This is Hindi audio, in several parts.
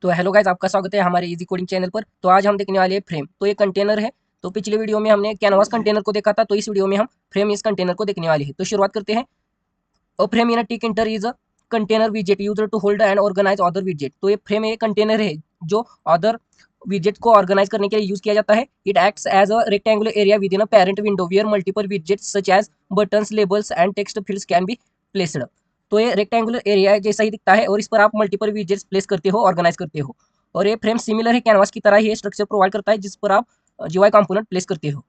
तो हेलो गाइस, आपका स्वागत है हमारे इजी कोडिंग चैनल पर। तो आज हम देखने वाले हैं फ्रेम। तो ये कंटेनर है। तो पिछले वीडियो में हमने कैनवास कंटेनर को देखा था, तो इस वीडियो में हम फ्रेम इस कंटेनर को देखने वाले हैं। तो शुरुआत करते हैं। A frame in a tick is a container विजेट used to hold and organise other विजेट। तो ये फ्रेम एक कंटेनर है जो अदर विजेट को ऑर्गेनाइज करने के लिए यूज किया जाता है। It acts as a rectangular area within a parent window where multiple widgets such as buttons, labels and text fields can be placed. तो ये रेक्टेंगुलर एरिया जैसा ही दिखता है और इस पर आप मल्टीपल विजेट्स प्लेस करते हो, ऑर्गेनाइज करते हो। और ये फ्रेम सिमिलर है कैनवास की तरह ही स्ट्रक्चर प्रोवाइड करता है जिस पर आप जीवाई कंपोनेंट प्लेस करते हो।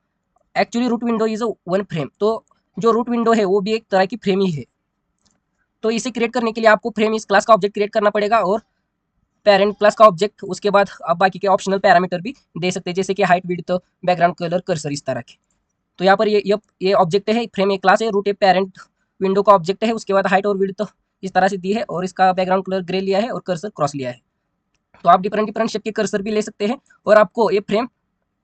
Actually root window is one frame. तो जो रूट विंडो है वो भी एक तरह की फ्रेम ही है। तो इसे क्रिएट करने के लिए आपको फ्रेम इस क्लास का ऑब्जेक्ट क्रिएट करना पड़ेगा और पेरेंट क्लास का ऑब्जेक्ट। उसके बाद आप बाकी के ऑप्शनल पैरामीटर भी दे सकते हैं, जैसे कि height, width, background colour, cursor, इस तरह के। तो यहाँ पर ये ऑब्जेक्ट है, फ्रेम एक क्लास है, रूट ए पेरेंट विंडो का ऑब्जेक्ट है। उसके बाद हाइट और विड्थ इस तरह से दी है और इसका बैकग्राउंड कलर ग्रे लिया है और कर्सर क्रॉस लिया है। तो आप डिफरेंट डिफरेंट शेप के कर्सर भी ले सकते हैं। और आपको ये फ्रेम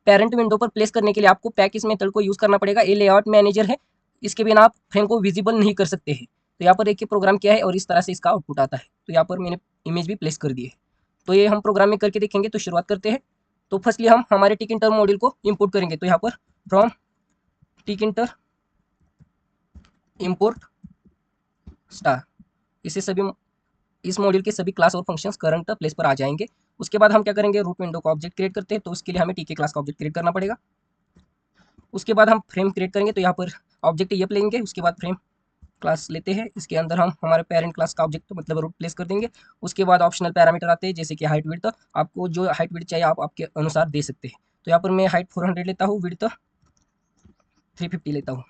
पेरेंट विंडो पर प्लेस करने के लिए आपको पैक इस मेथड को यूज करना पड़ेगा। ये लेआउट मैनेजर है, इसके बिना आप फ्रेम को विजिबल नहीं कर सकते हैं। तो यहाँ पर देखिए प्रोग्राम क्या है और इस तरह से इसका आउटपुट आता है। तो यहाँ पर मैंने इमेज भी प्लेस कर दी है। तो ये हम प्रोग्राम में करके देखेंगे। तो शुरुआत करते हैं। तो फर्स्टली हम हमारे टिक इंटर मॉड्यूल को इम्पोर्ट करेंगे। तो यहाँ पर from tick inter import star, इसे सभी इस मॉड्यूल के सभी क्लास और फंक्शंस करंट प्लेस पर आ जाएंगे। उसके बाद हम क्या करेंगे, रूट विंडो का ऑब्जेक्ट क्रिएट करते हैं। तो उसके लिए हमें टीके क्लास का ऑब्जेक्ट क्रिएट करना पड़ेगा। उसके बाद हम फ्रेम क्रिएट करेंगे। तो यहाँ पर ऑब्जेक्ट ये लेंगे, उसके बाद फ्रेम क्लास लेते हैं। इसके अंदर हम हमारे पेरेंट क्लास का ऑब्जेक्ट मतलब रूट प्लेस कर देंगे। उसके बाद ऑप्शनल पैरामीटर आते हैं, जैसे कि हाइट, विड्थ। आपको जो हाइट विड्थ चाहिए आप आपके अनुसार दे सकते हैं। तो यहाँ पर मैं हाइट 400 लेता हूँ, विड्थ 350 लेता हूँ।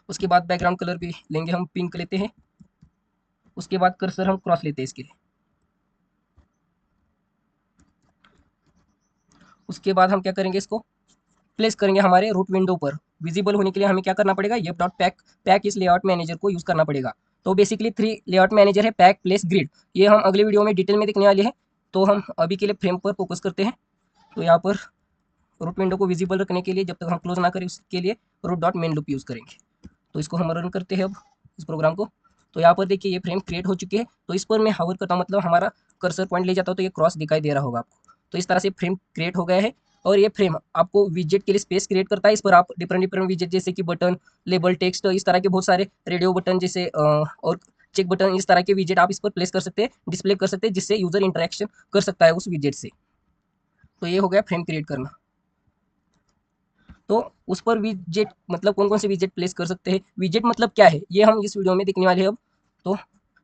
उसके बाद बैकग्राउंड कलर भी लेंगे, हम पिंक लेते हैं। उसके बाद कर्सर हम क्रॉस लेते हैं इसके लिए। उसके बाद हम क्या करेंगे, इसको प्लेस करेंगे हमारे रूट विंडो पर। विजिबल होने के लिए हमें क्या करना पड़ेगा, ये डॉट पैक इस लेआउट मैनेजर को यूज करना पड़ेगा। तो बेसिकली 3 लेआउट मैनेजर है, पैक, प्लेस, ग्रिड। ये हम अगले वीडियो में डिटेल में देखने वाले हैं। तो हम अभी के लिए फ्रेम पर फोकस करते हैं। तो यहाँ पर रूट विंडो को विजिबल रखने के लिए जब तक हम क्लोज ना करें उसके लिए root dot main loop use करेंगे। तो इसको हम रन करते हैं अब इस प्रोग्राम को। तो यहाँ पर देखिए ये फ्रेम क्रिएट हो चुकी है। तो इस पर मैं हावर करता हूँ, मतलब हमारा कर्सर पॉइंट ले जाता हूँ तो ये क्रॉस दिखाई दे रहा होगा आपको। तो इस तरह से फ्रेम क्रिएट हो गया है। और ये फ्रेम आपको विजेट के लिए स्पेस क्रिएट करता है। इस पर आप डिफरेंट डिफरेंट विजेट जैसे कि बटन, लेबल, टेक्स्ट, इस तरह के बहुत सारे रेडियो बटन जैसे और चेक बटन, इस तरह के विजेट आप इस पर प्लेस कर सकते हैं, डिस्प्ले कर सकते हैं, जिससे यूजर इंटरेक्शन कर सकता है उस विजेट से। तो ये हो गया फ्रेम क्रिएट करना। तो उस पर विजेट मतलब कौन कौन से विजेट प्लेस कर सकते हैं, विजेट मतलब क्या है, ये हम इस वीडियो में देखने वाले हैं अब। तो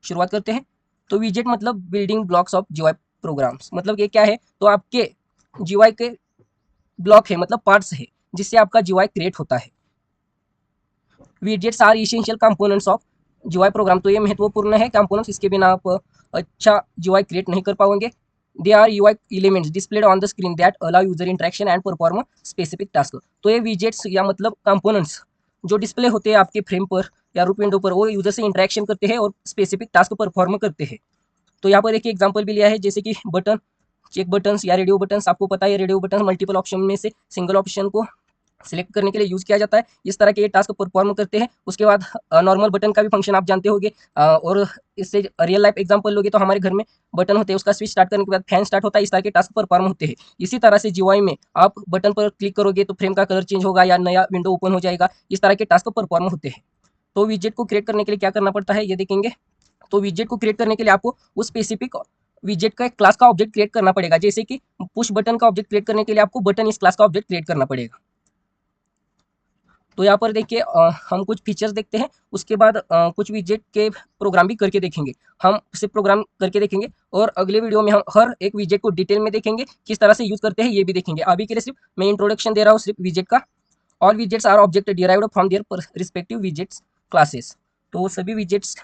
शुरुआत करते हैं। तो विजेट मतलब बिल्डिंग ब्लॉक्स ऑफ जीवाई प्रोग्राम्स। मतलब ये क्या है, तो आपके जीवाई के ब्लॉक है, मतलब पार्ट्स है, जिससे आपका जीवाई क्रिएट होता है। Widgets are essential components of GUI program. तो ये महत्वपूर्ण है कंपोनेंट्स, इसके बिना आप अच्छा जीवाई क्रिएट नहीं कर पाओगे। They are UI elements displayed on the screen that allow user interaction and perform specific task. तो ये विजेट्स या मतलब कंपोनेंट्स जो डिस्प्ले होते हैं आपके फ्रेम पर या रूट विंडो पर, वो यूजर से इंटरेक्शन करते हैं और स्पेसिफिक टास्क परफॉर्म करते हैं। तो यहाँ पर एक एग्जांपल भी लिया है, जैसे कि बटन, चेक बटन्स या रेडियो बटन्स। आपको पता है रेडियो बटन मल्टीपल ऑप्शन में से सिंगल ऑप्शन को सिलेक्ट करने के लिए यूज किया जाता है। इस तरह के ये टास्क परफॉर्म करते हैं। उसके बाद नॉर्मल बटन का भी फंक्शन आप जानते होंगे। और इससे रियल लाइफ एग्जांपल लोगे तो हमारे घर में बटन होते हैं, उसका स्विच स्टार्ट करने के बाद फैन स्टार्ट होता है। इस तरह के टास्क परफॉर्म होते हैं। इसी तरह से जीवाई में आप बटन पर क्लिक करोगे तो फ्रेम का कलर चेंज होगा या नया विंडो ओपन हो जाएगा। इस तरह के टास्क परफॉर्म होते हैं। तो विजेट को क्रिएट करने के लिए क्या करना पड़ता है ये देखेंगे। तो विजेट को क्रिएट करने के लिए आपको उस स्पेसिफिक विजेट का एक क्लास का ऑब्जेक्ट क्रिएट करना पड़ेगा। जैसे कि पुश बटन का ऑब्जेक्ट क्रिएट करने के लिए आपको बटन इस क्लास का ऑब्जेक्ट क्रिएट करना पड़ेगा। तो यहाँ पर देखिए हम कुछ फीचर्स देखते हैं। उसके बाद कुछ विजेट के प्रोग्राम भी करके देखेंगे। हम उसे प्रोग्राम करके देखेंगे और अगले वीडियो में हम हर एक विजेट को डिटेल में देखेंगे, किस तरह से यूज करते हैं ये भी देखेंगे। अभी के लिए सिर्फ मैं इंट्रोडक्शन दे रहा हूँ सिर्फ विजेट का। All widgets are object derived from their respective widgets classes. तो सभी विजेट्स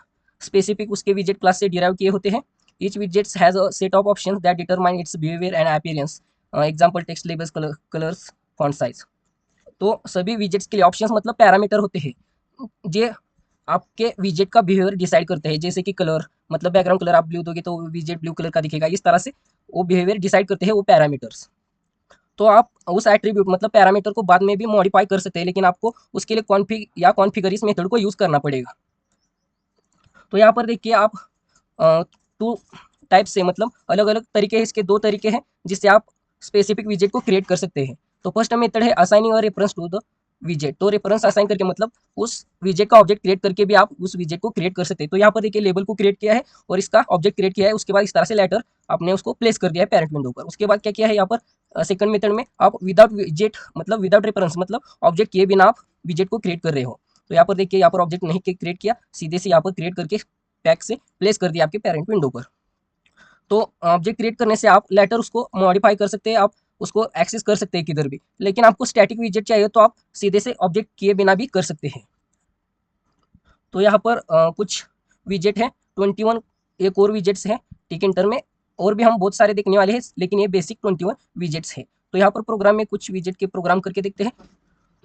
स्पेसिफिक उसके विजेट क्लास से डिराइव किए होते हैं। Each widgets has a set of options that determine its behaviour and appearance. Example text, labels, colours, font size. तो सभी विजेट्स के लिए ऑप्शंस मतलब पैरामीटर होते हैं, जे आपके विजेट का बिहेवियर डिसाइड करते हैं। जैसे कि कलर मतलब बैकग्राउंड कलर आप ब्लू दोगे तो विजेट ब्लू कलर का दिखेगा। इस तरह से वो बिहेवियर डिसाइड करते हैं वो पैरामीटर्स। तो आप उस एट्रीब्यूट मतलब पैरामीटर को बाद में भी मॉडिफाई कर सकते हैं, लेकिन आपको उसके लिए कॉन्फिग या कॉन्फिगर इस मेथड को यूज करना पड़ेगा। तो यहाँ पर देखिए आप टू टाइप से, मतलब अलग अलग तरीके हैं, इसके 2 तरीके हैं जिससे आप स्पेसिफिक विजेट को क्रिएट कर सकते हैं। तो फर्स्ट मेथड है assigning a reference to the विजेट। तो रेफरेंस असाइन करके मतलब उस विजेट का ऑब्जेक्ट क्रिएट करके भी आप उस विजेट को क्रिएट कर सकते हैं। तो यहाँ पर देखिए लेबल को क्रिएट किया है और इसका ऑब्जेक्ट क्रिएट किया है, उसके बाद इस तरह से लेटर आपने उसको प्लेस कर दिया है पेरेंट विंडो पर। उसके बाद क्या किया है यहाँ पर सेकंड मेथड में आप विदाउट विजेट मतलब विदाउट रेफरेंस मतलब ऑब्जेक्ट किए बिना आप विजेट को क्रिएट कर रहे हो। तो यहाँ पर देखिए यहाँ पर ऑब्जेक्ट नहीं क्रिएट किया, सीधे से यहाँ पर क्रिएट करके पैक से प्लेस कर दिया आपके पेरेंट विंडो पर। तो ऑब्जेक्ट क्रिएट करने से आप लेटर उसको मॉडिफाई कर सकते हैं, आप उसको एक्सेस कर सकते हैं किधर भी। लेकिन आपको स्टैटिक विजेट चाहिए तो आप सीधे से ऑब्जेक्ट किए बिना भी कर सकते हैं। तो यहाँ पर कुछ विजेट है 21 एक और विजेट्स है टिकटर में, और भी हम बहुत सारे देखने वाले हैं, लेकिन ये बेसिक 21 विजेट्स है। तो यहाँ पर प्रोग्राम में कुछ विजेट के प्रोग्राम करके देखते हैं।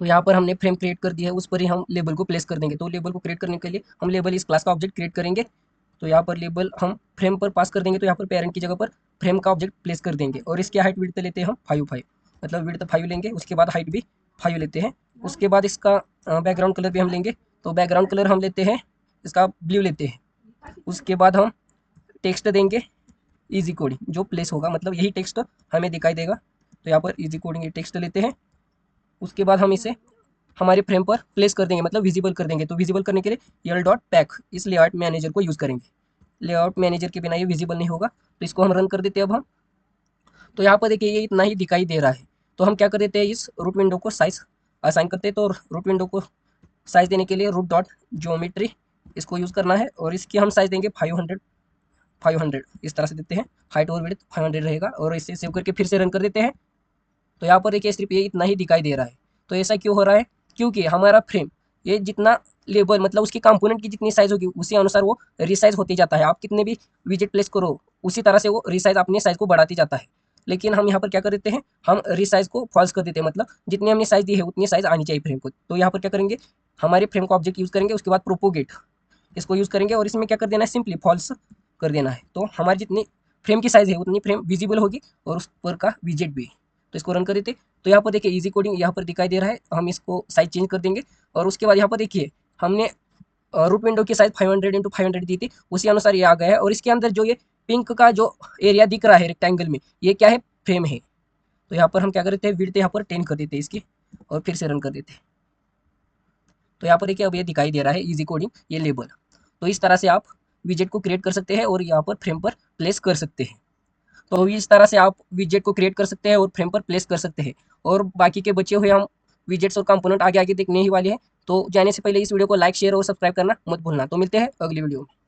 तो यहाँ पर हमने फ्रेम क्रिएट कर दिया है, उस पर ही हम लेबल को प्लेस कर देंगे। तो लेबल को क्रिएट करने के लिए हम लेबल इस क्लास का ऑब्जेक्ट क्रिएट करेंगे। तो यहाँ पर लेबल हम फ्रेम पर पास कर देंगे, तो यहाँ पर पेरेंट की जगह पर फ्रेम का ऑब्जेक्ट प्लेस कर देंगे। और इसकी हाइट विड्थ लेते हैं हम 5 मतलब विड्थ 5 लेंगे, उसके बाद हाइट भी 5 लेते हैं। उसके बाद इसका बैकग्राउंड कलर भी हम लेंगे, तो बैकग्राउंड कलर हम लेते हैं इसका ब्लू लेते हैं। उसके बाद हम टेक्स्ट देंगे इजी कोडिंग, जो प्लेस होगा मतलब यही टेक्स्ट हमें दिखाई देगा। तो यहाँ पर इजी कोडिंग ये टेक्स्ट लेते हैं। उसके बाद हम इसे हमारे फ्रेम पर प्लेस कर देंगे, मतलब विजिबल कर देंगे। तो विजिबल करने के लिए यल.पैक इस लेआउट मैनेजर को यूज़ करेंगे। लेआउट मैनेजर के बिना ये विजिबल नहीं होगा। तो इसको हम रन कर देते हैं अब हम। तो यहाँ पर देखिए ये इतना ही दिखाई दे रहा है। तो हम क्या कर देते हैं, इस रूट विंडो को साइज असाइन करते हैं। तो रूट विंडो को साइज देने के लिए रूट डॉट ज्योमेट्री इसको यूज़ करना है, और इसकी हम साइज देंगे 500 इस तरह से देते हैं। हाइट और विड्थ 500 रहेगा, और इसे सेव करके फिर से रन कर देते हैं। तो यहाँ पर देखिए सिर्फ ये इतना ही दिखाई दे रहा है। तो ऐसा क्यों हो रहा है, क्योंकि हमारा फ्रेम ये जितना लेबल मतलब उसकी कंपोनेंट की जितनी साइज होगी उसी अनुसार वो रिसाइज होती जाता है। आप कितने भी विजेट प्लेस करो उसी तरह से वो रिसाइज अपने साइज को बढ़ाती जाता है। लेकिन हम यहाँ पर क्या कर देते हैं, हम रिसाइज को फॉल्स कर देते हैं, मतलब जितनी हमने साइज दी है उतनी साइज आनी चाहिए फ्रेम को। तो यहाँ पर क्या करेंगे, हमारे फ्रेम का ऑब्जेक्ट यूज़ करेंगे, उसके बाद प्रोपोगेट इसको यूज़ करेंगे, और इसमें क्या कर देना है, सिंपली फॉल्स कर देना है। तो हमारी जितनी फ्रेम की साइज है उतनी फ्रेम विजिबल होगी और उस पर का विजेट भी। तो इसको रन कर देते। तो यहाँ पर देखिए इजी कोडिंग यहाँ पर दिखाई दे रहा है, हम इसको साइज चेंज कर देंगे। और उसके बाद यहाँ पर देखिए हमने रूट विंडो की साइज 500 × 500 दी थी, उसी अनुसार ये आ गया है। और इसके अंदर जो ये पिंक का जो एरिया दिख रहा है रेक्टेंगल में, ये क्या है, फ्रेम है। तो यहाँ पर हम क्या करते हैं, विड्थ यहाँ पर 10 कर देते हैं इसकी, और फिर से रन कर देते हैं। तो यहाँ पर देखिए अब ये दिखाई दे रहा है इजी कोडिंग ये लेबल। तो इस तरह से आप विजेट को क्रिएट कर सकते हैं और यहाँ पर फ्रेम पर प्लेस कर सकते हैं। तो इस तरह से आप विजेट को क्रिएट कर सकते हैं और फ्रेम पर प्लेस कर सकते हैं। और बाकी के बचे हुए हम विजेट्स और कंपोनेंट आगे आगे देखने ही वाले हैं। तो जाने से पहले इस वीडियो को लाइक शेयर और सब्सक्राइब करना मत भूलना। तो मिलते हैं अगली वीडियो में।